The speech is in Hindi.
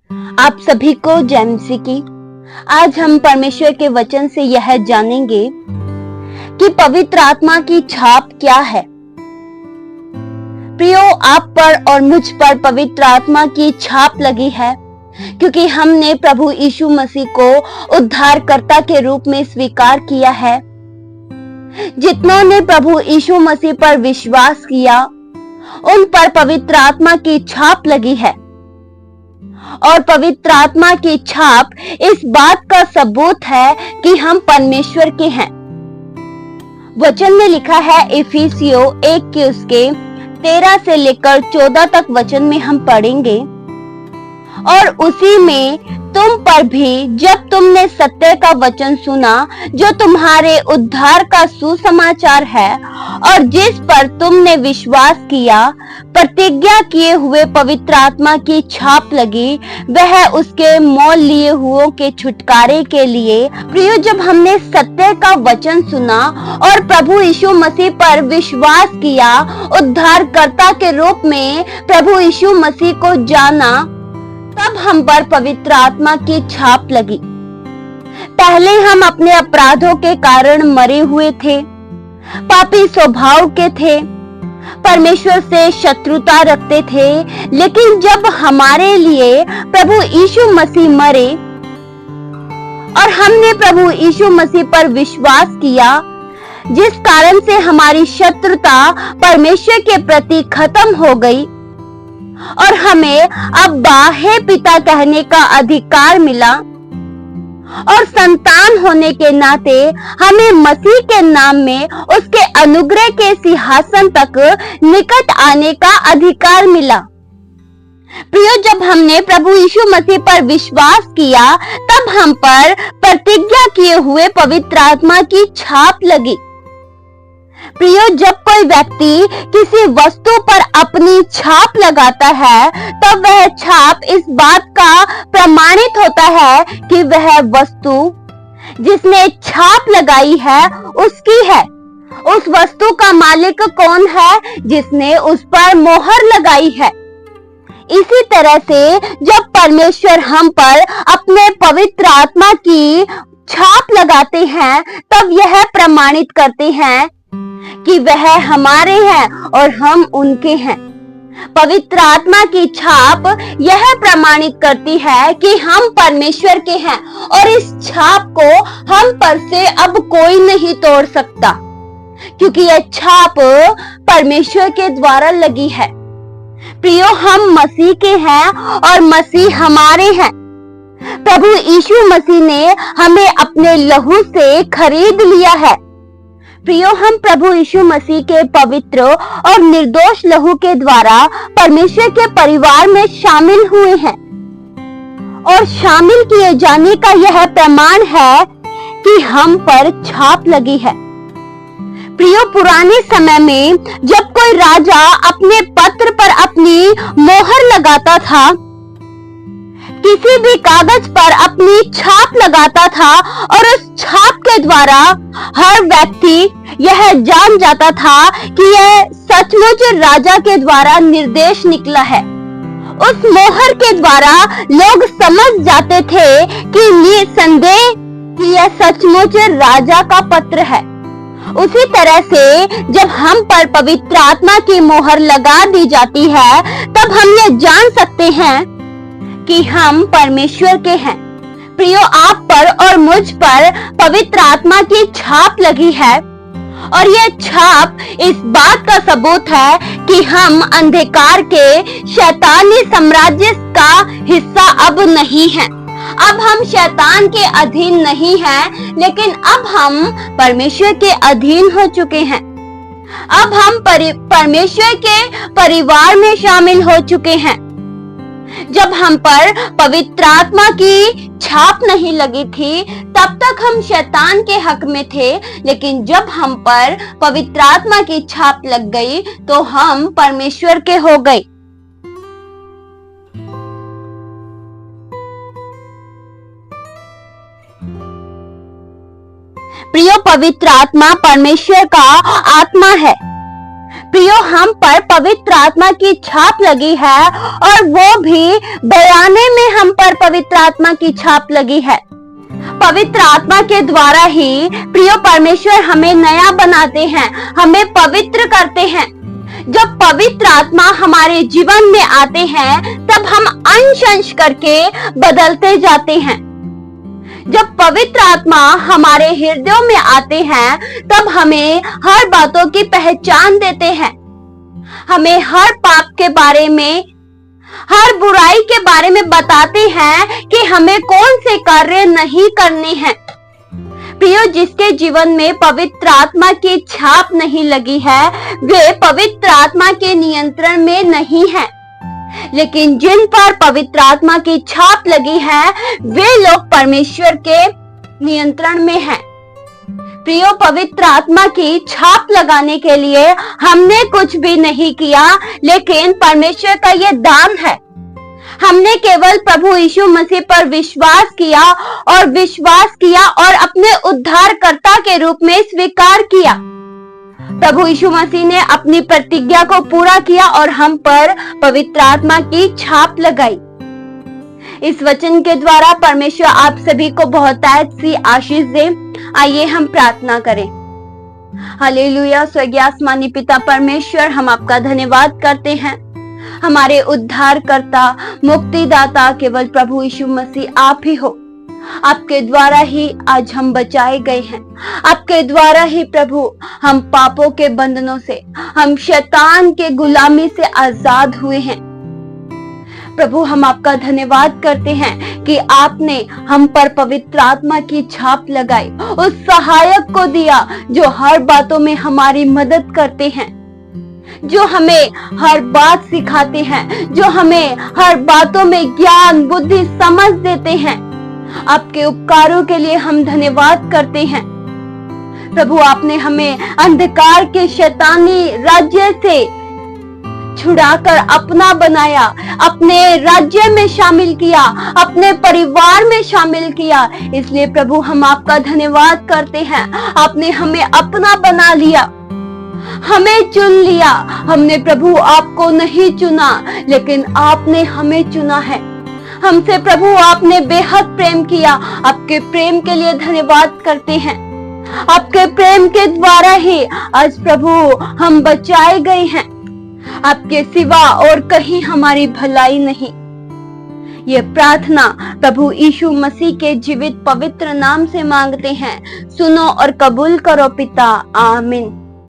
आप सभी को जय मसीह की। आज हम परमेश्वर के वचन से यह जानेंगे कि पवित्र आत्मा की छाप क्या है। प्रियो, आप पर और मुझ पर पवित्र आत्मा की छाप लगी है क्योंकि हमने प्रभु यीशु मसीह को उद्धारकर्ता के रूप में स्वीकार किया है। जितनों ने प्रभु यीशु मसीह पर विश्वास किया उन पर पवित्र आत्मा की छाप लगी है और पवित्र आत्मा की छाप इस बात का सबूत है कि हम परमेश्वर के हैं। वचन में लिखा है, इफिसियों 1 के उसके 13 से लेकर 14 तक वचन में हम पढ़ेंगे। और उसी में तुम पर भी, जब तुमने सत्य का वचन सुना जो तुम्हारे उद्धार का सुसमाचार है और जिस पर तुमने विश्वास किया, प्रतिज्ञा किए हुए पवित्र आत्मा की छाप लगी, वह उसके मोल लिए हुओं के छुटकारे के लिए। प्रियो, जब हमने सत्य का वचन सुना और प्रभु यीशु मसीह पर विश्वास किया, उद्धारकर्ता के रूप में प्रभु यीशु मसीह को जाना, तब हम पर पवित्र आत्मा की छाप लगी। पहले हम अपने अपराधों के कारण मरे हुए थे, पापी स्वभाव के थे, परमेश्वर से शत्रुता रखते थे। लेकिन जब हमारे लिए प्रभु यीशु मसीह मरे और हमने प्रभु यीशु मसीह पर विश्वास किया, जिस कारण से हमारी शत्रुता परमेश्वर के प्रति खत्म हो गई और हमें अब्बा हे पिता कहने का अधिकार मिला और संतान होने के नाते हमें मसीह के नाम में उसके अनुग्रह के सिंहासन तक निकट आने का अधिकार मिला। प्रियो, जब हमने प्रभु यीशु मसीह पर विश्वास किया, तब हम पर प्रतिज्ञा किए हुए पवित्र आत्मा की छाप लगी। प्रियो, जब कोई व्यक्ति किसी वस्तु पर अपनी छाप लगाता है, तब वह छाप इस बात का प्रमाणित होता है कि वह वस्तु जिसने छाप लगाई है उसकी है। उस वस्तु का मालिक कौन है? जिसने उस पर मोहर लगाई है। इसी तरह से जब परमेश्वर हम पर अपने पवित्र आत्मा की छाप लगाते हैं, तब यह प्रमाणित करते हैं कि वह हमारे हैं और हम उनके हैं। पवित्र आत्मा की छाप यह प्रमाणित करती है कि हम परमेश्वर के हैं और इस छाप को हम पर से अब कोई नहीं तोड़ सकता, क्योंकि यह छाप परमेश्वर के द्वारा लगी है। प्रियो, हम मसीह के हैं और मसीह हमारे हैं। प्रभु यीशु मसीह ने हमें अपने लहू से खरीद लिया है। प्रियो, हम प्रभु यीशु मसीह के पवित्र और निर्दोष लहू के द्वारा परमेश्वर के परिवार में शामिल हुए हैं और शामिल किए जाने का यह प्रमाण है कि हम पर छाप लगी है। प्रियो, पुराने समय में जब कोई राजा अपने पत्र पर अपनी मोहर लगाता था, किसी भी कागज पर अपनी छाप लगाता था और उस छाप के द्वारा हर व्यक्ति यह जान जाता था कि यह सचमुच राजा के द्वारा निर्देश निकला है। उस मोहर के द्वारा लोग समझ जाते थे कि निसंदेह कि यह सचमुच राजा का पत्र है। उसी तरह से जब हम पर पवित्र आत्मा की मोहर लगा दी जाती है, तब हम यह जान सकते हैं कि हम परमेश्वर के हैं। प्रियो, आप पर और मुझ पर पवित्र आत्मा की छाप लगी है और यह छाप इस बात का सबूत है कि हम अंधकार के शैतानी साम्राज्य का हिस्सा अब नहीं हैं। अब हम शैतान के अधीन नहीं हैं, लेकिन अब हम परमेश्वर के अधीन हो चुके हैं। अब हम परमेश्वर के परिवार में शामिल हो चुके हैं। जब हम पर पवित्र आत्मा की छाप नहीं लगी थी, तब तक हम शैतान के हक में थे, लेकिन जब हम पर पवित्र आत्मा की छाप लग गई तो हम परमेश्वर के हो गए। प्रियो, पवित्र आत्मा परमेश्वर का आत्मा है। प्रियो, हम पर पवित्र आत्मा की छाप लगी है और वो भी बयाने में हम पर पर पवित्र आत्मा की छाप लगी है। पवित्र आत्मा के द्वारा ही प्रिय परमेश्वर हमें नया बनाते हैं, हमें पवित्र करते हैं। जब पवित्र आत्मा हमारे जीवन में आते हैं तब हम अंश अंश करके बदलते जाते हैं। जब पवित्र आत्मा हमारे हृदयों में आते हैं तब हमें हर बातों की पहचान देते हैं, हमें हर पाप के बारे में, हर बुराई के बारे में बताते हैं कि हमें कौन से कार्य नहीं करने हैं। प्रियो, जिसके जीवन में पवित्र आत्मा की छाप नहीं लगी है वे पवित्र आत्मा के नियंत्रण में नहीं है, लेकिन जिन पर पवित्र आत्मा की छाप लगी है वे लोग परमेश्वर के नियंत्रण में हैं। प्रियो, पवित्र आत्मा की छाप लगाने के लिए हमने कुछ भी नहीं किया, लेकिन परमेश्वर का यह दान है। हमने केवल प्रभु यीशु मसीह पर विश्वास किया और अपने उद्धारकर्ता के रूप में स्वीकार किया। प्रभु यीशु मसीह ने अपनी प्रतिज्ञा को पूरा किया और हम पर पवित्र आत्मा की छाप लगाई। इस वचन के द्वारा परमेश्वर आप सभी को बहुतायत सी आशीष दे। आइए हम प्रार्थना करें। हालेलुया। स्वर्गीय आसमानी पिता परमेश्वर, हम आपका धन्यवाद करते हैं। हमारे उद्धारकर्ता, मुक्तिदाता केवल प्रभु यीशु मसीह आप ही हो। आपके द्वारा ही आज हम बचाए गए हैं। आपके द्वारा ही प्रभु हम पापों के बंधनों से, हम शैतान के गुलामी से आजाद हुए हैं। प्रभु, हम आपका धन्यवाद करते हैं कि आपने हम पर पवित्र आत्मा की छाप लगाई, उस सहायक को दिया जो हर बातों में हमारी मदद करते हैं, जो हमें हर बात सिखाते हैं, जो हमें हर बातों में ज्ञान, बुद्धि, समझ देते हैं। आपके उपकारों के लिए हम धन्यवाद करते हैं। प्रभु, आपने हमें अंधकार के शैतानी राज्य से छुड़ाकर अपना बनाया, अपने राज्य में शामिल किया, अपने परिवार में शामिल किया। इसलिए प्रभु हम आपका धन्यवाद करते हैं। आपने हमें अपना बना लिया, हमें चुन लिया। हमने प्रभु आपको नहीं चुना, लेकिन आपने हमें चुना है। हमसे प्रभु आपने बेहद प्रेम किया। आपके प्रेम के लिए धन्यवाद करते हैं। आपके प्रेम के द्वारा ही आज प्रभु हम बचाए गए हैं। आपके सिवा और कहीं हमारी भलाई नहीं। ये प्रार्थना प्रभु यीशु मसीह के जीवित पवित्र नाम से मांगते हैं। सुनो और कबूल करो पिता। आमीन।